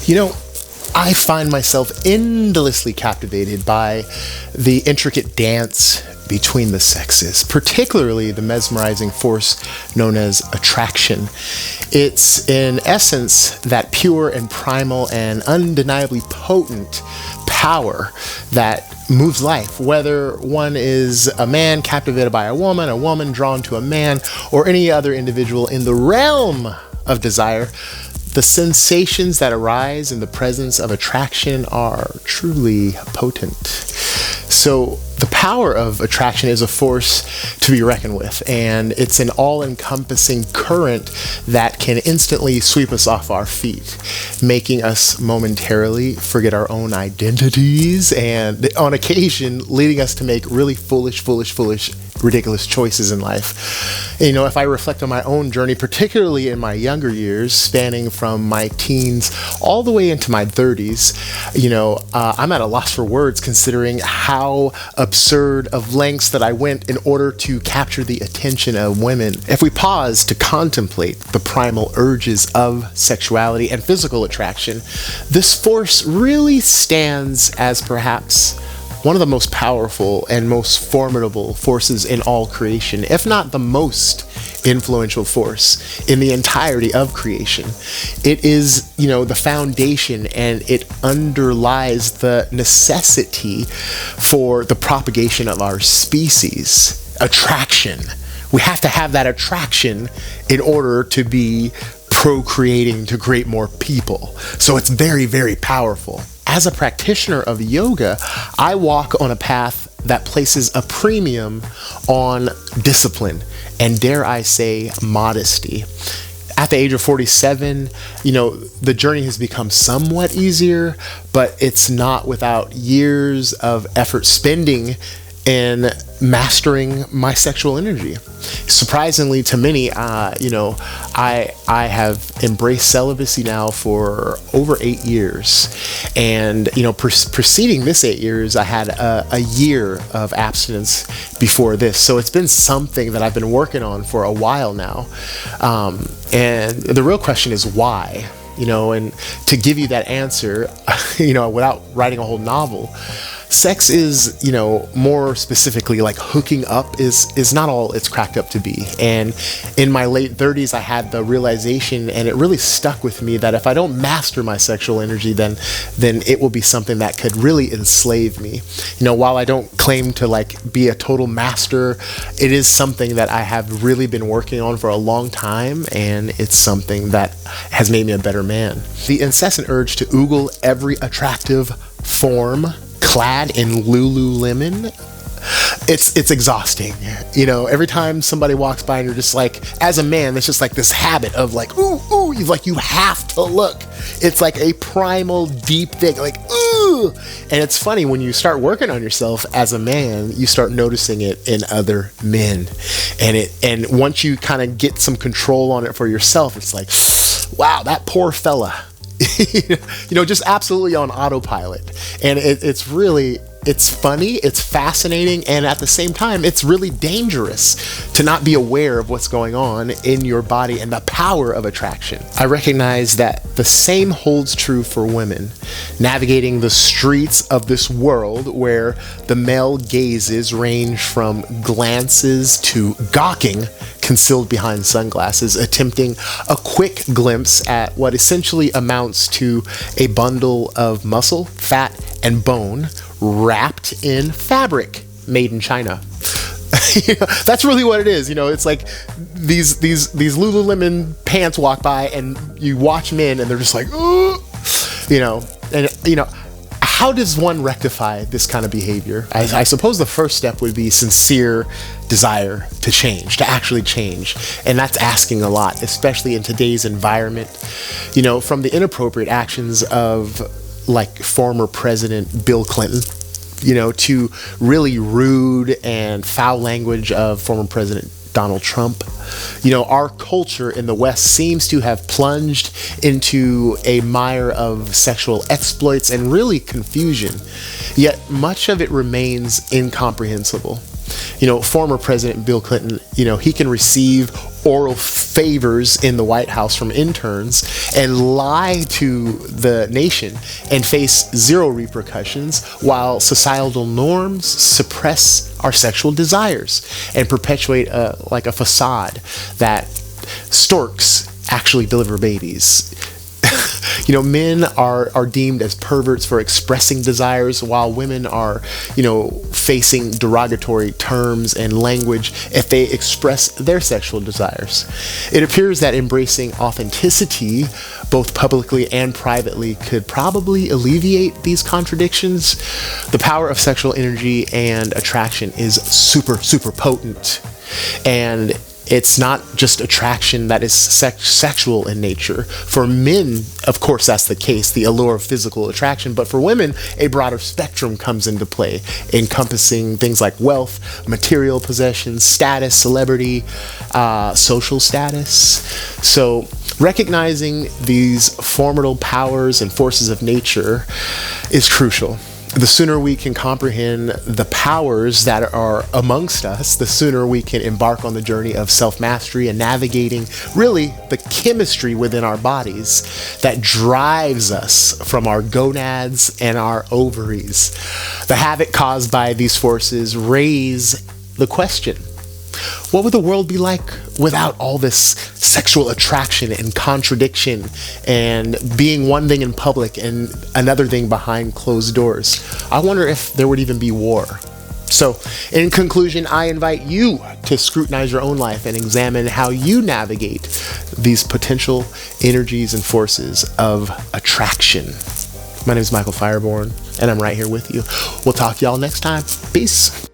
You know, I find myself endlessly captivated by the intricate dance between the sexes, particularly the mesmerizing force known as attraction. It's, in essence, that pure and primal and undeniably potent power that moves life, whether one is a man captivated by a woman drawn to a man, or any other individual in the realm of desire. The sensations that arise in the presence of attraction are truly potent. So the power of attraction is a force to be reckoned with, and it's an all-encompassing current that can instantly sweep us off our feet, making us momentarily forget our own identities, and on occasion leading us to make really foolish, ridiculous choices in life. You know, if I reflect on my own journey, particularly in my younger years, spanning from my teens all the way into my 30s, I'm at a loss for words considering how absurd of lengths that I went in order to capture the attention of women. If we pause to contemplate the primal urges of sexuality and physical attraction, this force really stands as perhaps one of the most powerful and most formidable forces in all creation, if not the most influential force in the entirety of creation. It is, the foundation, and it underlies the necessity for the propagation of our species. Attraction. We have to have that attraction in order to be procreating to create more people. So it's very, very powerful. As a practitioner of yoga, I walk on a path that places a premium on discipline and, dare I say, modesty. At the age of 47, the journey has become somewhat easier, but it's not without years of effort spending in mastering my sexual energy. Surprisingly to many, I have embraced celibacy now for over 8 years. And, preceding this 8 years, I had a year of abstinence before this. So it's been something that I've been working on for a while now. And the real question is why? And to give you that answer, without writing a whole novel, sex is, more specifically like hooking up is not all it's cracked up to be. And in my late 30s, I had the realization, and it really stuck with me, that if I don't master my sexual energy, then it will be something that could really enslave me. While I don't claim to be a total master, it is something that I have really been working on for a long time, and it's something that has made me a better man. The incessant urge to oogle every attractive form clad in Lululemon, it's exhausting. Every time somebody walks by and you're just like, as a man, there's just this habit of ooh, you have to look. It's like a primal deep thing, ooh. And it's funny, when you start working on yourself as a man, you start noticing it in other men. And once you kind of get some control on it for yourself, it's like, wow, that poor fella. Just absolutely on autopilot. And it's funny, it's fascinating, and at the same time, it's really dangerous to not be aware of what's going on in your body and the power of attraction. I recognize that the same holds true for women, navigating the streets of this world where the male gazes range from glances to gawking concealed behind sunglasses, attempting a quick glimpse at what essentially amounts to a bundle of muscle, fat, and bone wrapped in fabric made in China. That's really what it is. It's like these Lululemon pants walk by, and you watch men, and they're just like, ooh, how does one rectify this kind of behavior? I suppose the first step would be sincere desire to actually change. And that's asking a lot, especially in today's environment. From the inappropriate actions of former President Bill Clinton, to really rude and foul language of former President Donald Trump. Our culture in the West seems to have plunged into a mire of sexual exploits and really confusion, yet much of it remains incomprehensible. Former President Bill Clinton, he can receive oral favors in the White House from interns and lie to the nation and face zero repercussions, while societal norms suppress our sexual desires and perpetuate a facade that storks actually deliver babies. Men are deemed as perverts for expressing desires, while women are, facing derogatory terms and language if they express their sexual desires. It appears that embracing authenticity, both publicly and privately, could probably alleviate these contradictions. The power of sexual energy and attraction is super, super potent. And it's not just attraction that is sexual in nature. For men, of course, that's the case, the allure of physical attraction. But for women, a broader spectrum comes into play, encompassing things like wealth, material possessions, status, celebrity, social status. So recognizing these formidable powers and forces of nature is crucial. The sooner we can comprehend the powers that are amongst us, the sooner we can embark on the journey of self-mastery and navigating really the chemistry within our bodies that drives us from our gonads and our ovaries. The havoc caused by these forces raise the question: what would the world be like without all this sexual attraction and contradiction and being one thing in public and another thing behind closed doors? I wonder if there would even be war. So, in conclusion, I invite you to scrutinize your own life and examine how you navigate these potential energies and forces of attraction. My name is Michael Fireborn, and I'm right here with you. We'll talk to y'all next time. Peace.